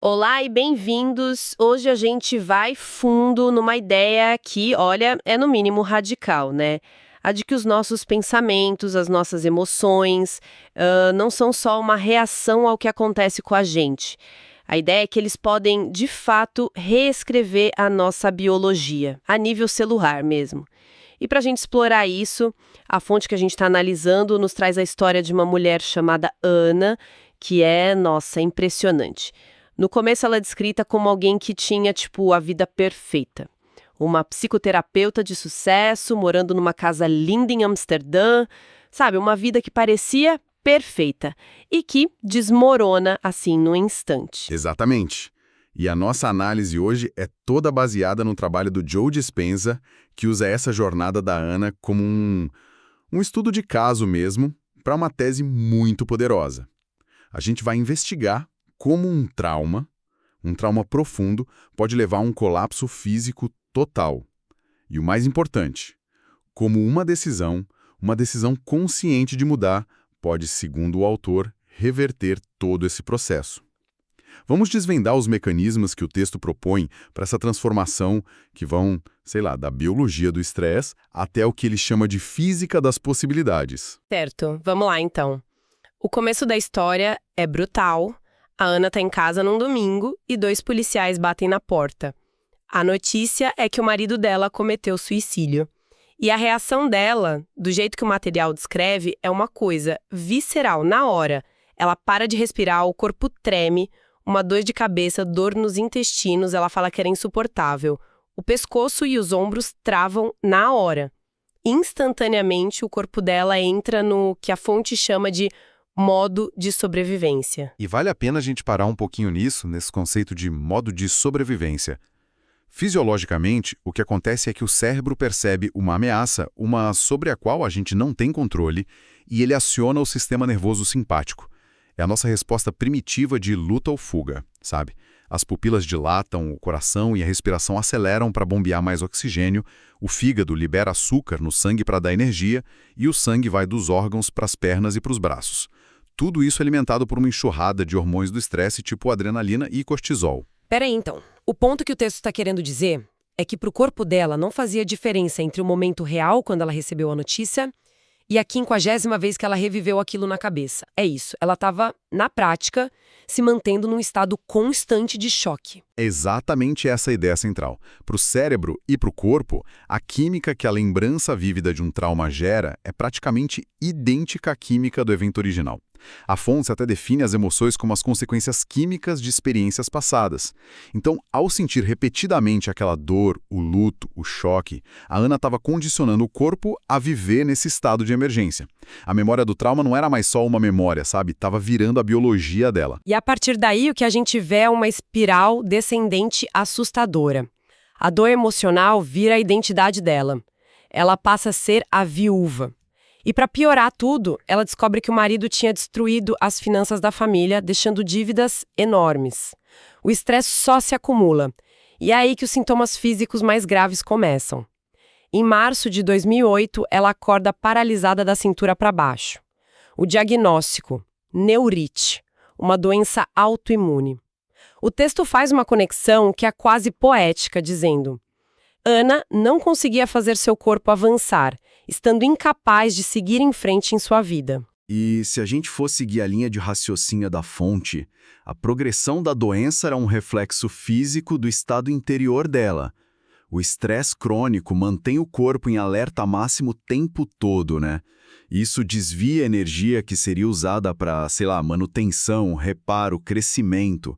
Olá e bem-vindos! Hoje a gente vai fundo numa ideia que, olha, é no mínimo radical, né? A de que os nossos pensamentos, as nossas emoções, não são só uma reação ao que acontece com a gente. A ideia é que eles podem, de fato, reescrever a nossa biologia, a nível celular mesmo. E para a gente explorar isso, a fonte que a gente está analisando nos traz a história de uma mulher chamada Ana, que é, nossa, impressionante. No começo, ela é descrita como alguém que tinha, tipo, a vida perfeita. Uma psicoterapeuta de sucesso, morando numa casa linda em Amsterdã, sabe? Uma vida que parecia perfeita e que desmorona assim no instante. Exatamente. E a nossa análise hoje é toda baseada no trabalho do Joe Dispenza, que usa essa jornada da Ana como um estudo de caso mesmo, para uma tese muito poderosa. A gente vai investigar como um trauma profundo, pode levar a um colapso físico total. E o mais importante, como uma decisão consciente de mudar, pode, segundo o autor, reverter todo esse processo. Vamos desvendar os mecanismos que o texto propõe para essa transformação que vão, sei lá, da biologia do estresse até o que ele chama de física das possibilidades. Certo, vamos lá então. O começo da história é brutal. A Ana tá em casa num domingo e dois policiais batem na porta. A notícia é que o marido dela cometeu suicídio. E a reação dela, do jeito que o material descreve, é uma coisa visceral, na hora. Ela para de respirar, o corpo treme, uma dor de cabeça, dor nos intestinos, ela fala que era insuportável. O pescoço e os ombros travam na hora. Instantaneamente, o corpo dela entra no que a fonte chama de modo de sobrevivência. E vale a pena a gente parar um pouquinho nisso, nesse conceito de modo de sobrevivência. Fisiologicamente, o que acontece é que o cérebro percebe uma ameaça, uma sobre a qual a gente não tem controle, e ele aciona o sistema nervoso simpático. É a nossa resposta primitiva de luta ou fuga, sabe? As pupilas dilatam, o coração e a respiração aceleram para bombear mais oxigênio, o fígado libera açúcar no sangue para dar energia e o sangue vai dos órgãos para as pernas e para os braços. Tudo isso é alimentado por uma enxurrada de hormônios do estresse, tipo adrenalina e cortisol. Peraí, então. O ponto que o texto está querendo dizer é que para o corpo dela não fazia diferença entre o momento real, quando ela recebeu a notícia, e a 50ª vez que ela reviveu aquilo na cabeça. É isso. Ela estava, na prática, se mantendo num estado constante de choque. É exatamente essa a ideia central. Para o cérebro e para o corpo, a química que a lembrança vívida de um trauma gera é praticamente idêntica à química do evento original. A fonte até define as emoções como as consequências químicas de experiências passadas. Então, ao sentir repetidamente aquela dor, o luto, o choque, a Ana estava condicionando o corpo a viver nesse estado de emergência. A memória do trauma não era mais só uma memória, sabe? Estava virando a biologia dela. E a partir daí, o que a gente vê é uma espiral descendente assustadora. A dor emocional vira a identidade dela. Ela passa a ser a viúva. E para piorar tudo, ela descobre que o marido tinha destruído as finanças da família, deixando dívidas enormes. O estresse só se acumula. E é aí que os sintomas físicos mais graves começam. Em março de 2008, ela acorda paralisada da cintura para baixo. O diagnóstico: neurite, uma doença autoimune. O texto faz uma conexão que é quase poética, dizendo: Ana não conseguia fazer seu corpo avançar, estando incapaz de seguir em frente em sua vida. E se a gente for seguir a linha de raciocínio da fonte, a progressão da doença era um reflexo físico do estado interior dela. O estresse crônico mantém o corpo em alerta máximo o tempo todo, né? Isso desvia a energia que seria usada para, sei lá, manutenção, reparo, crescimento.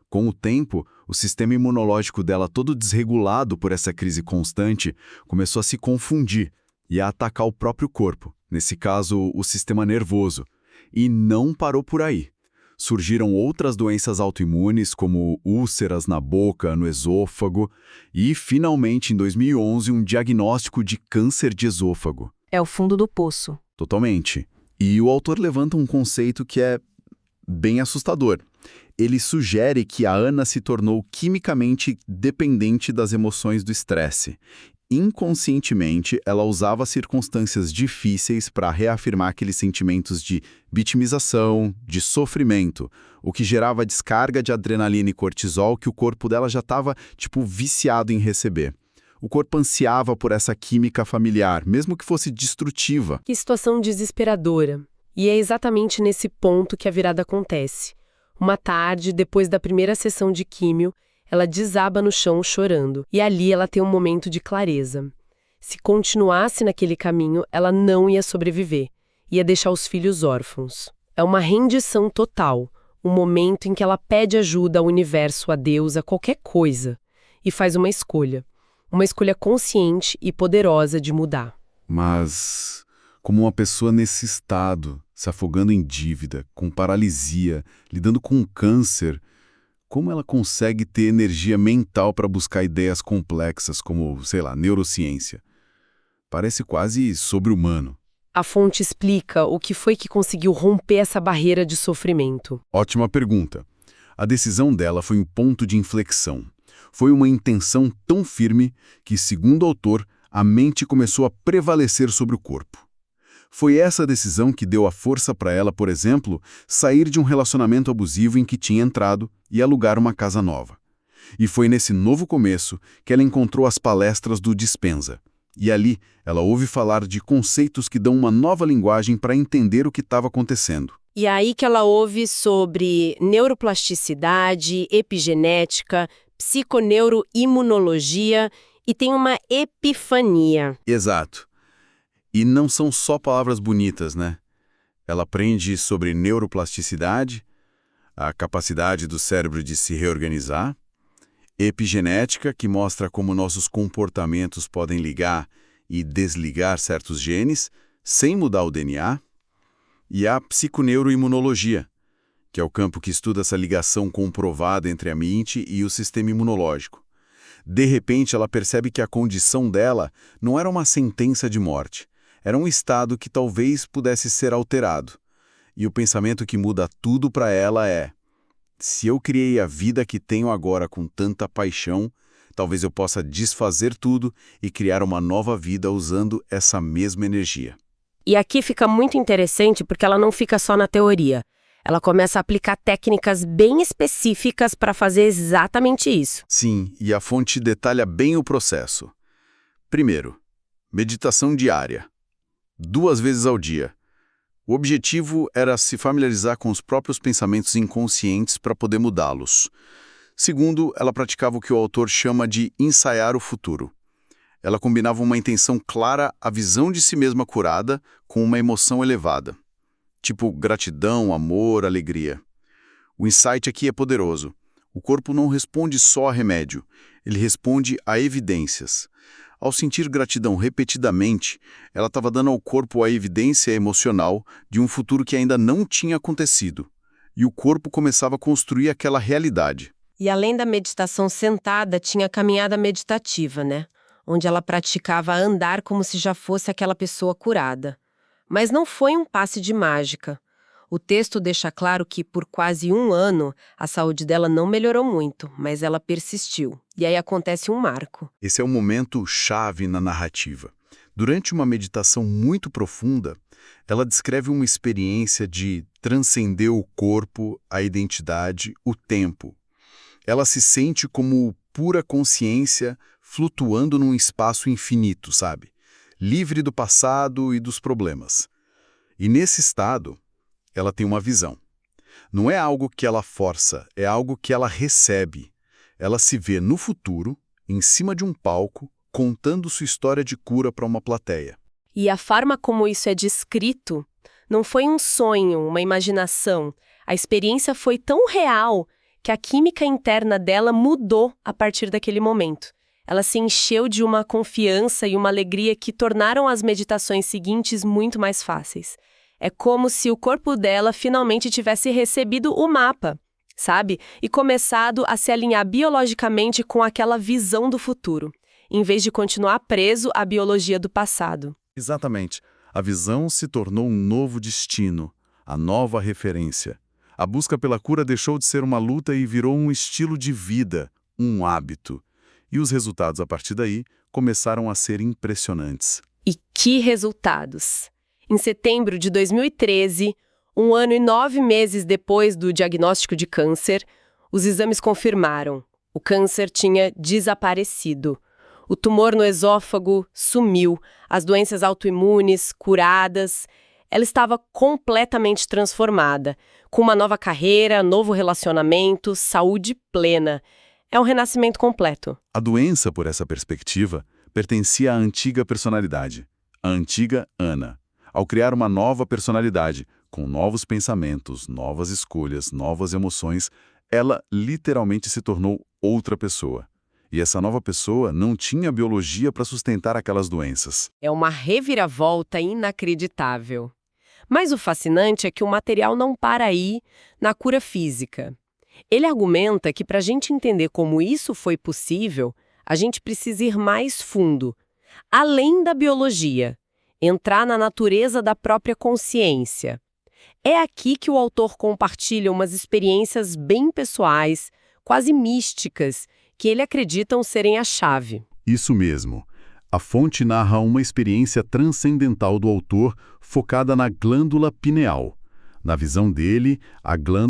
Com o tempo, o sistema imunológico dela, todo desregulado por essa crise constante, começou a se confundir e a atacar o próprio corpo, nesse caso, o sistema nervoso. E não parou por aí. Surgiram outras doenças autoimunes, como úlceras na boca, no esôfago, e, finalmente, em 2011, um diagnóstico de câncer de esôfago. É o fundo do poço. Totalmente. E o autor levanta um conceito que é bem assustador. Ele sugere que a Ana se tornou quimicamente dependente das emoções do estresse. inconscientemente, ela usava circunstâncias difíceis para reafirmar aqueles sentimentos de vitimização, de sofrimento, o que gerava descarga de adrenalina e cortisol que o corpo dela já estava, viciado em receber. O corpo ansiava por essa química familiar, mesmo que fosse destrutiva. Que situação desesperadora. E é exatamente nesse ponto que a virada acontece. Uma tarde, depois da primeira sessão de químio, ela desaba no chão chorando. E ali ela tem um momento de clareza. Se continuasse naquele caminho, ela não ia sobreviver. Ia deixar os filhos órfãos. É uma rendição total. Um momento em que ela pede ajuda ao universo, a Deus, a qualquer coisa. E faz uma escolha. Uma escolha consciente e poderosa de mudar. Mas, como uma pessoa nesse estado, se afogando em dívida, com paralisia, lidando com câncer, como ela consegue ter energia mental para buscar ideias complexas como, neurociência? Parece quase sobre-humano. A fonte explica o que foi que conseguiu romper essa barreira de sofrimento. Ótima pergunta. A decisão dela foi um ponto de inflexão. Foi uma intenção tão firme que, segundo o autor, a mente começou a prevalecer sobre o corpo. Foi essa decisão que deu a força para ela, por exemplo, sair de um relacionamento abusivo em que tinha entrado e alugar uma casa nova. E foi nesse novo começo que ela encontrou as palestras do Dispenza. E ali ela ouve falar de conceitos que dão uma nova linguagem para entender o que estava acontecendo. E aí que ela ouve sobre neuroplasticidade, epigenética, psiconeuroimunologia e tem uma epifania. Exato. E não são só palavras bonitas, né? Ela aprende sobre neuroplasticidade, a capacidade do cérebro de se reorganizar, epigenética, que mostra como nossos comportamentos podem ligar e desligar certos genes sem mudar o DNA, e a psiconeuroimunologia, que é o campo que estuda essa ligação comprovada entre a mente e o sistema imunológico. De repente, ela percebe que a condição dela não era uma sentença de morte, era um estado que talvez pudesse ser alterado. E o pensamento que muda tudo para ela é: se eu criei a vida que tenho agora com tanta paixão, talvez eu possa desfazer tudo e criar uma nova vida usando essa mesma energia. E aqui fica muito interessante porque ela não fica só na teoria. Ela começa a aplicar técnicas bem específicas para fazer exatamente isso. Sim, e a fonte detalha bem o processo. Primeiro, meditação diária. 2 vezes ao dia. O objetivo era se familiarizar com os próprios pensamentos inconscientes para poder mudá-los. Segundo, ela praticava o que o autor chama de ensaiar o futuro. Ela combinava uma intenção clara, a visão de si mesma curada, com uma emoção elevada. Tipo gratidão, amor, alegria. O insight aqui é poderoso. O corpo não responde só a remédio, ele responde a evidências. Ao sentir gratidão repetidamente, ela estava dando ao corpo a evidência emocional de um futuro que ainda não tinha acontecido. E o corpo começava a construir aquela realidade. E além da meditação sentada, tinha a caminhada meditativa, né? Onde ela praticava andar como se já fosse aquela pessoa curada. Mas não foi um passe de mágica. O texto deixa claro que, por quase 1 ano, a saúde dela não melhorou muito, mas ela persistiu. E aí acontece um marco. Esse é um momento chave na narrativa. Durante uma meditação muito profunda, ela descreve uma experiência de transcender o corpo, a identidade, o tempo. Ela se sente como pura consciência flutuando num espaço infinito, sabe? Livre do passado e dos problemas. E nesse estado, ela tem uma visão. Não é algo que ela força, é algo que ela recebe. Ela se vê no futuro, em cima de um palco, contando sua história de cura para uma plateia. E a forma como isso é descrito não foi um sonho, uma imaginação. A experiência foi tão real que a química interna dela mudou a partir daquele momento. Ela se encheu de uma confiança e uma alegria que tornaram as meditações seguintes muito mais fáceis. É como se o corpo dela finalmente tivesse recebido o mapa, sabe? E começado a se alinhar biologicamente com aquela visão do futuro, em vez de continuar preso à biologia do passado. Exatamente. A visão se tornou um novo destino, a nova referência. A busca pela cura deixou de ser uma luta e virou um estilo de vida, um hábito. E os resultados a partir daí começaram a ser impressionantes. E que resultados! Em setembro de 2013, 1 ano e 9 meses depois do diagnóstico de câncer, os exames confirmaram: o câncer tinha desaparecido. O tumor no esôfago sumiu, as doenças autoimunes curadas. Ela estava completamente transformada, com uma nova carreira, novo relacionamento, saúde plena. É um renascimento completo. A doença, por essa perspectiva, pertencia à antiga personalidade, a antiga Ana. Ao criar uma nova personalidade, com novos pensamentos, novas escolhas, novas emoções, ela literalmente se tornou outra pessoa. E essa nova pessoa não tinha biologia para sustentar aquelas doenças. É uma reviravolta inacreditável. Mas o fascinante é que o material não para aí na cura física. Ele argumenta que para a gente entender como isso foi possível, a gente precisa ir mais fundo, além da biologia, entrar na natureza da própria consciência. É aqui que o autor compartilha umas experiências bem pessoais, quase místicas, que ele acredita serem a chave. Isso mesmo. A fonte narra uma experiência transcendental do autor focada na glândula pineal. Na visão dele, a glândula